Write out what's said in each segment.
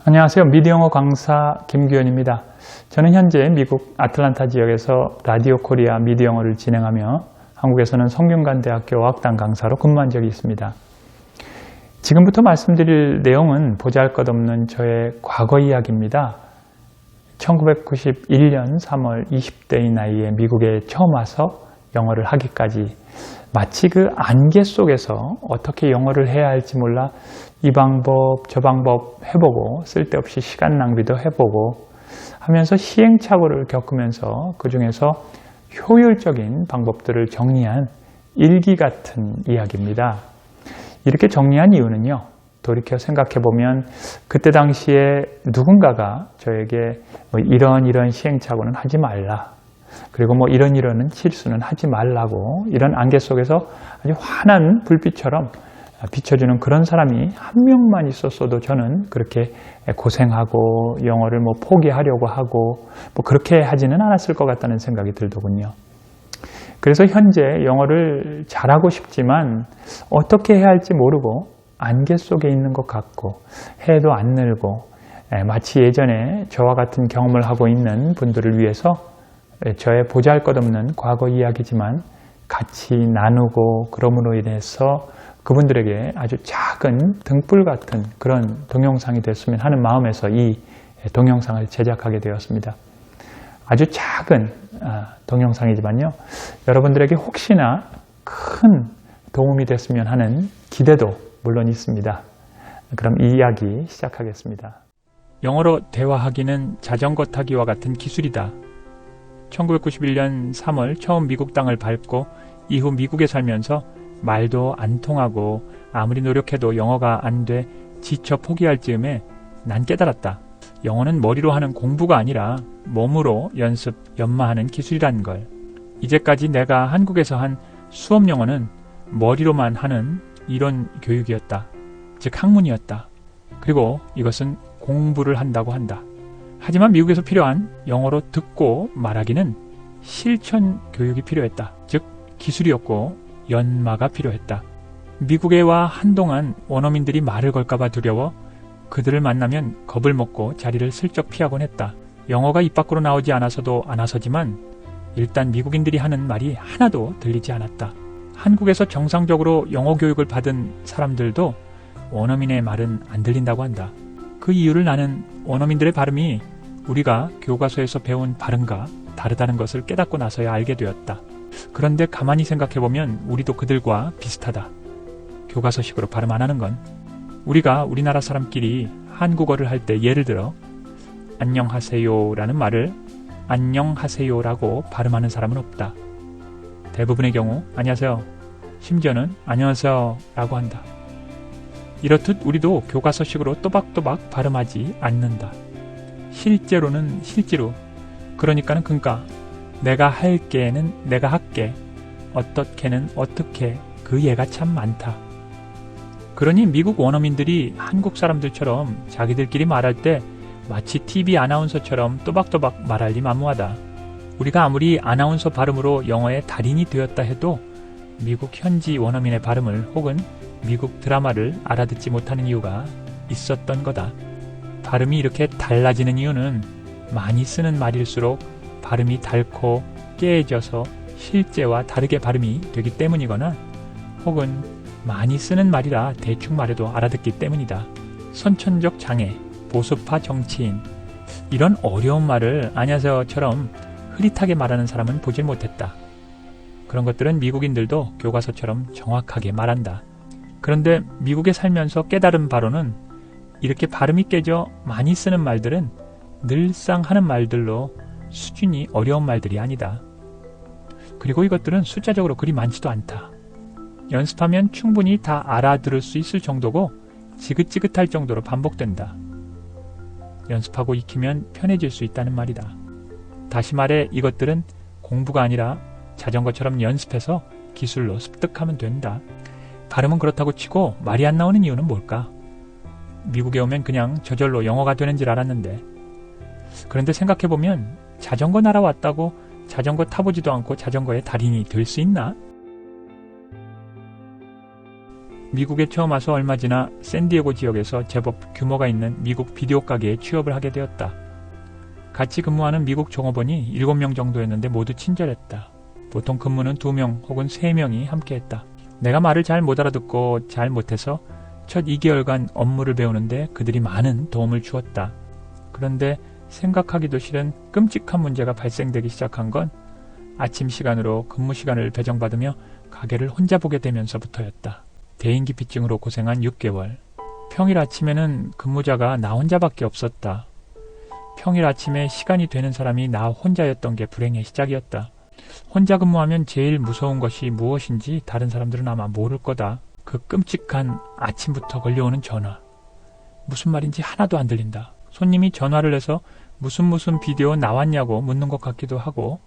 안녕하세요. 미디어영어 강사 김규현입니다. 저는 현재 미국 아틀란타 지역에서 라디오 코리아 미디어영어를 진행하며 한국에서는 성균관대학교 어학당 강사로 근무한 적이 있습니다. 지금부터 말씀드릴 내용은 보잘것없는 저의 과거 이야기입니다. 1991년 3월 20대의 나이에 미국에 처음 와서 영어를 하기까지 마치 그 안개 속에서 어떻게 영어를 해야 할지 몰라 이 방법 저 방법 해보고 쓸데없이 시간 낭비도 해보고 하면서 시행착오를 겪으면서 그 중에서 효율적인 방법들을 정리한 일기 같은 이야기입니다. 이렇게 정리한 이유는요, 돌이켜 생각해보면 그때 당시에 누군가가 저에게 이런 시행착오는 하지 말라, 그리고 이런 실수는 하지 말라고, 이런 안개 속에서 아주 환한 불빛처럼 비춰주는 그런 사람이 한 명만 있었어도 저는 그렇게 고생하고 영어를 포기하려고 하고 그렇게 하지는 않았을 것 같다는 생각이 들더군요. 그래서 현재 영어를 잘하고 싶지만 어떻게 해야 할지 모르고 안개 속에 있는 것 같고 해도 안 늘고, 마치 예전에 저와 같은 경험을 하고 있는 분들을 위해서 저의 보잘것없는 과거 이야기지만 같이 나누고 그럼으로 인해서 그분들에게 아주 작은 등불 같은 그런 동영상이 됐으면 하는 마음에서 이 동영상을 제작하게 되었습니다. 아주 작은 동영상이지만요, 여러분들에게 혹시나 큰 도움이 됐으면 하는 기대도 물론 있습니다. 그럼 이 이야기 시작하겠습니다. 영어로 대화하기는 자전거 타기와 같은 기술이다. 1991년 3월 처음 미국 땅을 밟고 이후 미국에 살면서 말도 안 통하고 아무리 노력해도 영어가 안 돼 지쳐 포기할 즈음에 난 깨달았다. 영어는 머리로 하는 공부가 아니라 몸으로 연습, 연마하는 기술이라는 걸. 이제까지 내가 한국에서 한 수업 영어는 머리로만 하는 이론 교육이었다. 즉 학문이었다. 그리고 이것은 공부를 한다고 한다. 하지만 미국에서 필요한 영어로 듣고 말하기는 실천 교육이 필요했다. 즉 기술이었고 연마가 필요했다. 미국에 와 한동안 원어민들이 말을 걸까봐 두려워 그들을 만나면 겁을 먹고 자리를 슬쩍 피하곤 했다. 영어가 입 밖으로 나오지 않아서도 안 나서지만 일단 미국인들이 하는 말이 하나도 들리지 않았다. 한국에서 정상적으로 영어 교육을 받은 사람들도 원어민의 말은 안 들린다고 한다. 그 이유를 나는 원어민들의 발음이 우리가 교과서에서 배운 발음과 다르다는 것을 깨닫고 나서야 알게 되었다. 그런데 가만히 생각해보면 우리도 그들과 비슷하다. 교과서식으로 발음 안 하는 건, 우리가 우리나라 사람끼리 한국어를 할 때 예를 들어 안녕하세요 라는 말을 안녕하세요라고 발음하는 사람은 없다. 대부분의 경우 안녕하세요, 심지어는 안녕하세요 라고 한다. 이렇듯 우리도 교과서식으로 또박또박 발음하지 않는다. 실제로는 실제로, 그러니까는 내가 할게는 내가 할게, 어떻게는 어떻게, 그 예가 참 많다. 그러니 미국 원어민들이 한국 사람들처럼 자기들끼리 말할 때 마치 TV 아나운서처럼 또박또박 말할 리 만무하다. 우리가 아무리 아나운서 발음으로 영어의 달인이 되었다 해도 미국 현지 원어민의 발음을 혹은 미국 드라마를 알아듣지 못하는 이유가 있었던 거다. 발음이 이렇게 달라지는 이유는 많이 쓰는 말일수록 발음이 닳고 깨져서 실제와 다르게 발음이 되기 때문이거나 혹은 많이 쓰는 말이라 대충 말해도 알아듣기 때문이다. 선천적 장애, 보수파 정치인, 이런 어려운 말을 안녕하세요처럼 흐릿하게 말하는 사람은 보질 못했다. 그런 것들은 미국인들도 교과서처럼 정확하게 말한다. 그런데 미국에 살면서 깨달은 바로는 이렇게 발음이 깨져 많이 쓰는 말들은 늘상 하는 말들로 수준이 어려운 말들이 아니다. 그리고 이것들은 숫자적으로 그리 많지도 않다. 연습하면 충분히 다 알아들을 수 있을 정도고 지긋지긋할 정도로 반복된다. 연습하고 익히면 편해질 수 있다는 말이다. 다시 말해 이것들은 공부가 아니라 자전거처럼 연습해서 기술로 습득하면 된다. 발음은 그렇다고 치고 말이 안 나오는 이유는 뭘까? 미국에 오면 그냥 저절로 영어가 되는 줄 알았는데, 그런데 생각해보면 자전거 날아왔다고 자전거 타보지도 않고 자전거의 달인이 될 수 있나? 미국에 처음 와서 얼마 지나 샌디에고 지역에서 제법 규모가 있는 미국 비디오 가게에 취업을 하게 되었다. 같이 근무하는 미국 종업원이 7명 정도였는데 모두 친절했다. 보통 근무는 2명 혹은 3명이 함께했다. 내가 말을 잘 못 알아듣고 잘 못해서 첫 2개월간 업무를 배우는데 그들이 많은 도움을 주었다. 그런데 생각하기도 싫은 끔찍한 문제가 발생되기 시작한 건 아침 시간으로 근무 시간을 배정받으며 가게를 혼자 보게 되면서부터였다. 대인기피증으로 고생한 6개월. 평일 아침에는 근무자가 나 혼자밖에 없었다. 평일 아침에 시간이 되는 사람이 나 혼자였던 게 불행의 시작이었다. 혼자 근무하면 제일 무서운 것이 무엇인지 다른 사람들은 아마 모를 거다. 그 끔찍한 아침부터 걸려오는 전화. 무슨 말인지 하나도 안 들린다. 손님이 전화를 해서 무슨 비디오 나왔냐고 묻는 것 같기도 하고,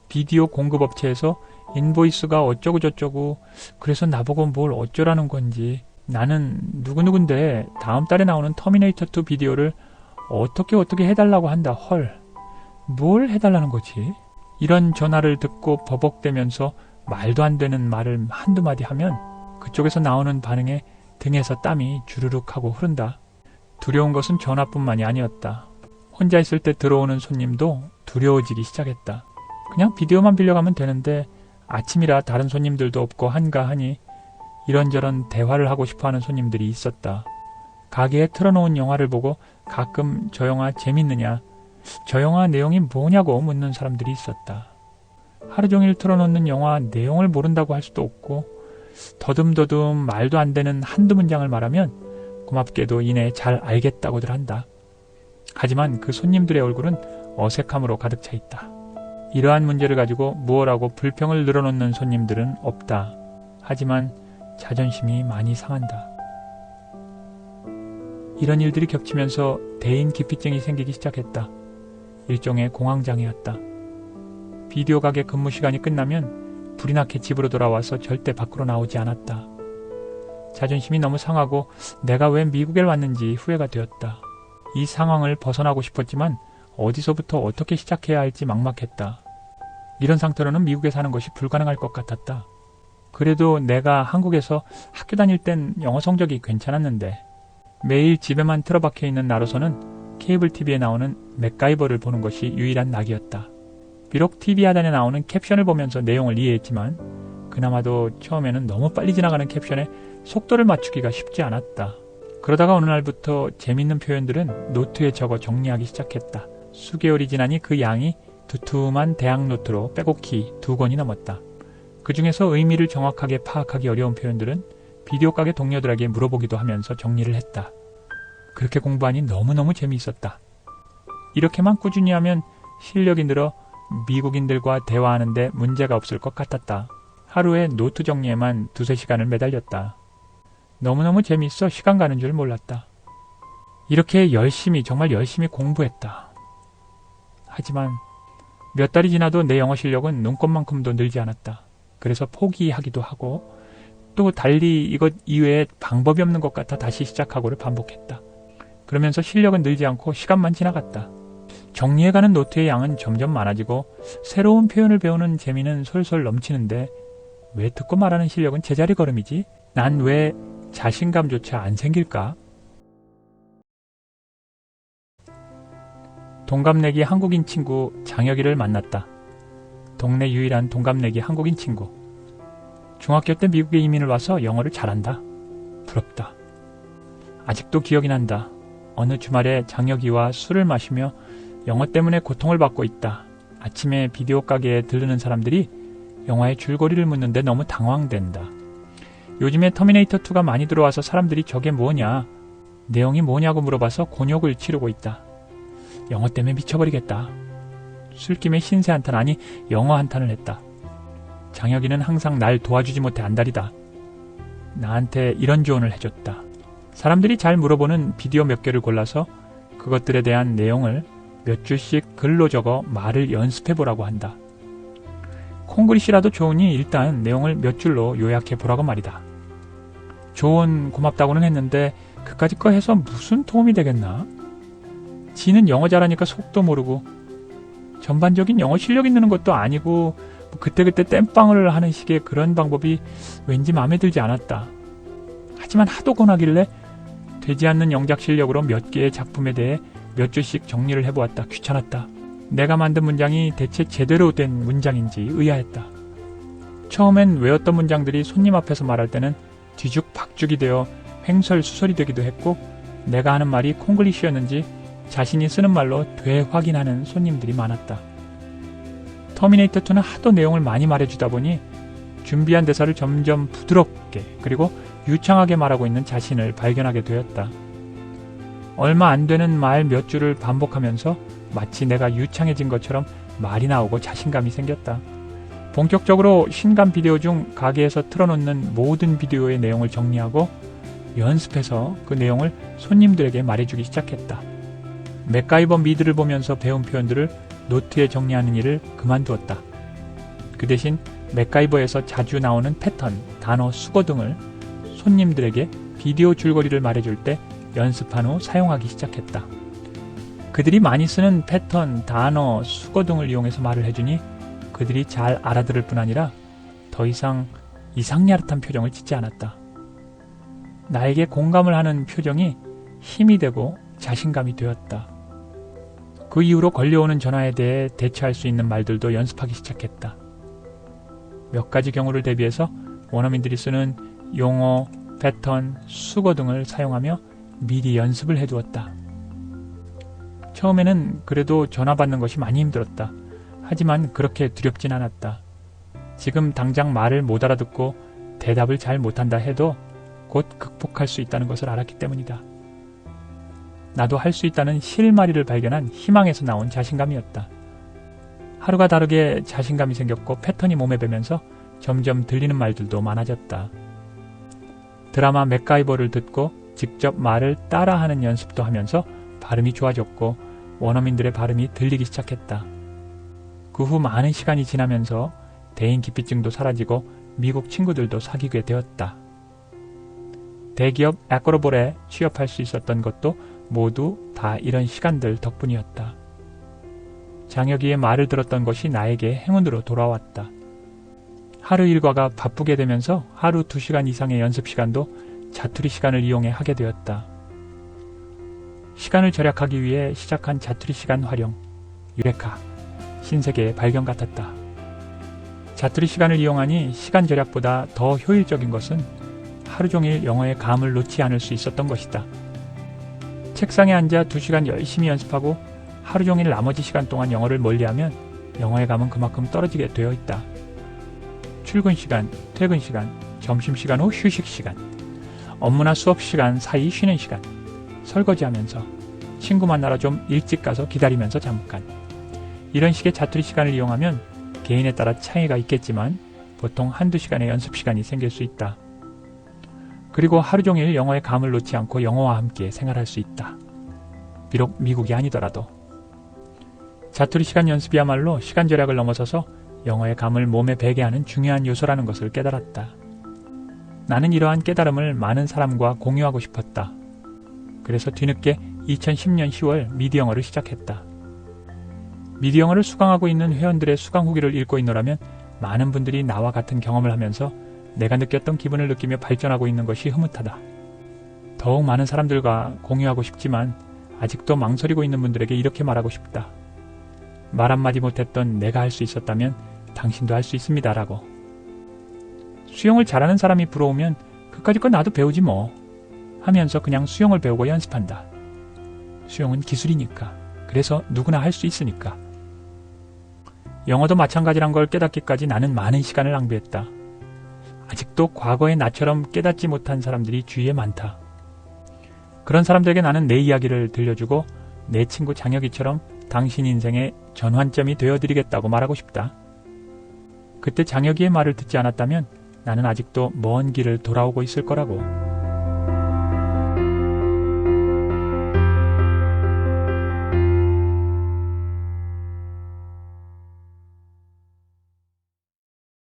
비디오 공급업체에서 인보이스가 어쩌고 저쩌고 그래서 나보고 뭘 어쩌라는 건지, 나는 누구누군데 다음 달에 나오는 터미네이터2 비디오를 어떻게 해달라고 한다. 헐, 뭘 해달라는 거지? 이런 전화를 듣고 버벅대면서 말도 안 되는 말을 한두 마디 하면 그쪽에서 나오는 반응에 등에서 땀이 주르륵 하고 흐른다. 두려운 것은 전화뿐만이 아니었다. 혼자 있을 때 들어오는 손님도 두려워지기 시작했다. 그냥 비디오만 빌려가면 되는데 아침이라 다른 손님들도 없고 한가하니 이런저런 대화를 하고 싶어하는 손님들이 있었다. 가게에 틀어놓은 영화를 보고 가끔 저 영화 재밌느냐, 저 영화 내용이 뭐냐고 묻는 사람들이 있었다. 하루 종일 틀어놓는 영화 내용을 모른다고 할 수도 없고, 더듬더듬 말도 안 되는 한두 문장을 말하면 고맙게도 이내 잘 알겠다고들 한다. 하지만 그 손님들의 얼굴은 어색함으로 가득 차 있다. 이러한 문제를 가지고 무엇라고 불평을 늘어놓는 손님들은 없다. 하지만 자존심이 많이 상한다. 이런 일들이 겹치면서 대인기피증이 생기기 시작했다. 일종의 공황장애였다. 비디오 가게 근무 시간이 끝나면 불이 나게 집으로 돌아와서 절대 밖으로 나오지 않았다. 자존심이 너무 상하고 내가 왜 미국에 왔는지 후회가 되었다. 이 상황을 벗어나고 싶었지만 어디서부터 어떻게 시작해야 할지 막막했다. 이런 상태로는 미국에 사는 것이 불가능할 것 같았다. 그래도 내가 한국에서 학교 다닐 땐 영어 성적이 괜찮았는데 매일 집에만 틀어박혀 있는 나로서는 케이블 TV에 나오는 맥가이버를 보는 것이 유일한 낙이었다. 비록 TV 하단에 나오는 캡션을 보면서 내용을 이해했지만 그나마도 처음에는 너무 빨리 지나가는 캡션에 속도를 맞추기가 쉽지 않았다. 그러다가 어느 날부터 재밌는 표현들은 노트에 적어 정리하기 시작했다. 수개월이 지나니 그 양이 두툼한 대학 노트로 빼곡히 2권이 넘었다. 그 중에서 의미를 정확하게 파악하기 어려운 표현들은 비디오 가게 동료들에게 물어보기도 하면서 정리를 했다. 그렇게 공부하니 너무너무 재미있었다. 이렇게만 꾸준히 하면 실력이 늘어 미국인들과 대화하는데 문제가 없을 것 같았다. 하루에 노트 정리에만 2-3시간을 매달렸다. 너무너무 재미있어 시간 가는 줄 몰랐다. 이렇게 정말 열심히 공부했다. 하지만 몇 달이 지나도 내 영어 실력은 눈꼽만큼도 늘지 않았다. 그래서 포기하기도 하고 또 달리 이것 이외에 방법이 없는 것 같아 다시 시작하고를 반복했다. 그러면서 실력은 늘지 않고 시간만 지나갔다. 정리해가는 노트의 양은 점점 많아지고 새로운 표현을 배우는 재미는 솔솔 넘치는데 왜 듣고 말하는 실력은 제자리 걸음이지? 난 왜 자신감조차 안 생길까? 동갑내기 한국인 친구 장혁이를 만났다. 동네 유일한 동갑내기 한국인 친구. 중학교 때 미국에 이민을 와서 영어를 잘한다. 부럽다. 아직도 기억이 난다. 어느 주말에 장혁이와 술을 마시며 영어 때문에 고통을 받고 있다. 아침에 비디오 가게에 들르는 사람들이 영화의 줄거리를 묻는데 너무 당황된다. 요즘에 터미네이터2가 많이 들어와서 사람들이 저게 뭐냐, 내용이 뭐냐고 물어봐서 곤욕을 치르고 있다. 영어 때문에 미쳐버리겠다. 술김에 신세 한탄 아니 영어 한탄을 했다. 장혁이는 항상 날 도와주지 못해 안달이다. 나한테 이런 조언을 해줬다. 사람들이 잘 물어보는 비디오 몇 개를 골라서 그것들에 대한 내용을 몇 줄씩 글로 적어 말을 연습해보라고 한다. 콩글리시라도 좋으니 일단 내용을 몇 줄로 요약해보라고 말이다. 조언 고맙다고는 했는데 그까짓 거 해서 무슨 도움이 되겠나? 지는 영어 잘하니까 속도 모르고 전반적인 영어 실력 있는 것도 아니고 그때그때 땜빵을 하는 식의 그런 방법이 왠지 마음에 들지 않았다. 하지만 하도 권하길래 되지 않는 영작 실력으로 몇 개의 작품에 대해 몇 줄씩 정리를 해보았다. 귀찮았다. 내가 만든 문장이 대체 제대로 된 문장인지 의아했다. 처음엔 외웠던 문장들이 손님 앞에서 말할 때는 뒤죽박죽이 되어 횡설수설이 되기도 했고 내가 하는 말이 콩글리시였는지 자신이 쓰는 말로 되확인하는 손님들이 많았다. 터미네이터2는 하도 내용을 많이 말해주다 보니 준비한 대사를 점점 부드럽게 그리고 유창하게 말하고 있는 자신을 발견하게 되었다. 얼마 안 되는 말 몇 줄을 반복하면서 마치 내가 유창해진 것처럼 말이 나오고 자신감이 생겼다. 본격적으로 신간 비디오 중 가게에서 틀어놓는 모든 비디오의 내용을 정리하고 연습해서 그 내용을 손님들에게 말해주기 시작했다. 맥가이버 미드를 보면서 배운 표현들을 노트에 정리하는 일을 그만두었다. 그 대신 맥가이버에서 자주 나오는 패턴, 단어, 수거 등을 손님들에게 비디오 줄거리를 말해줄 때 연습한 후 사용하기 시작했다. 그들이 많이 쓰는 패턴, 단어, 수거 등을 이용해서 말을 해주니 그들이 잘 알아들을 뿐 아니라 더 이상 이상야릇한 표정을 짓지 않았다. 나에게 공감을 하는 표정이 힘이 되고 자신감이 되었다. 그 이후로 걸려오는 전화에 대해 대처할 수 있는 말들도 연습하기 시작했다. 몇 가지 경우를 대비해서 원어민들이 쓰는 용어, 패턴, 수거 등을 사용하며 미리 연습을 해두었다. 처음에는 그래도 전화 받는 것이 많이 힘들었다. 하지만 그렇게 두렵진 않았다. 지금 당장 말을 못 알아듣고 대답을 잘 못한다 해도 곧 극복할 수 있다는 것을 알았기 때문이다. 나도 할 수 있다는 실마리를 발견한 희망에서 나온 자신감이었다. 하루가 다르게 자신감이 생겼고 패턴이 몸에 배면서 점점 들리는 말들도 많아졌다. 드라마 맥가이버를 듣고 직접 말을 따라하는 연습도 하면서 발음이 좋아졌고 원어민들의 발음이 들리기 시작했다. 그 후 많은 시간이 지나면서 대인기피증도 사라지고 미국 친구들도 사귀게 되었다. 대기업 에코로볼에 취업할 수 있었던 것도 모두 다 이런 시간들 덕분이었다. 장혁이의 말을 들었던 것이 나에게 행운으로 돌아왔다. 하루 일과가 바쁘게 되면서 하루 2시간 이상의 연습 시간도 자투리 시간을 이용해 하게 되었다. 시간을 절약하기 위해 시작한 자투리 시간 활용, 유레카, 신세계의 발견 같았다. 자투리 시간을 이용하니 시간 절약보다 더 효율적인 것은 하루 종일 영어의 감을 놓지 않을 수 있었던 것이다. 책상에 앉아 2시간 열심히 연습하고 하루 종일 나머지 시간 동안 영어를 멀리하면 영어의 감은 그만큼 떨어지게 되어 있다. 출근 시간, 퇴근 시간, 점심시간 후 휴식 시간, 업무나 수업 시간 사이 쉬는 시간, 설거지하면서, 친구 만나러 좀 일찍 가서 기다리면서 잠깐. 이런 식의 자투리 시간을 이용하면 개인에 따라 차이가 있겠지만 보통 1-2시간의 연습 시간이 생길 수 있다. 그리고 하루 종일 영어의 감을 놓지 않고 영어와 함께 생활할 수 있다. 비록 미국이 아니더라도. 자투리 시간 연습이야말로 시간 절약을 넘어서서 영어의 감을 몸에 배게 하는 중요한 요소라는 것을 깨달았다. 나는 이러한 깨달음을 많은 사람과 공유하고 싶었다. 그래서 뒤늦게 2010년 10월 미디 영어를 시작했다. 미디 영어를 수강하고 있는 회원들의 수강 후기를 읽고 있노라면 많은 분들이 나와 같은 경험을 하면서 내가 느꼈던 기분을 느끼며 발전하고 있는 것이 흐뭇하다. 더욱 많은 사람들과 공유하고 싶지만 아직도 망설이고 있는 분들에게 이렇게 말하고 싶다. 말 한마디 못했던 내가 할 수 있었다면 당신도 할 수 있습니다. 라고. 수영을 잘하는 사람이 부러우면 그까짓 건 나도 배우지 뭐 하면서 그냥 수영을 배우고 연습한다. 수영은 기술이니까. 그래서 누구나 할 수 있으니까. 영어도 마찬가지란 걸 깨닫기까지 나는 많은 시간을 낭비했다. 아직도 과거의 나처럼 깨닫지 못한 사람들이 주위에 많다. 그런 사람들에게 나는 내 이야기를 들려주고 내 친구 장혁이처럼 당신 인생의 전환점이 되어드리겠다고 말하고 싶다. 그때 장혁이의 말을 듣지 않았다면 나는 아직도 먼 길을 돌아오고 있을 거라고.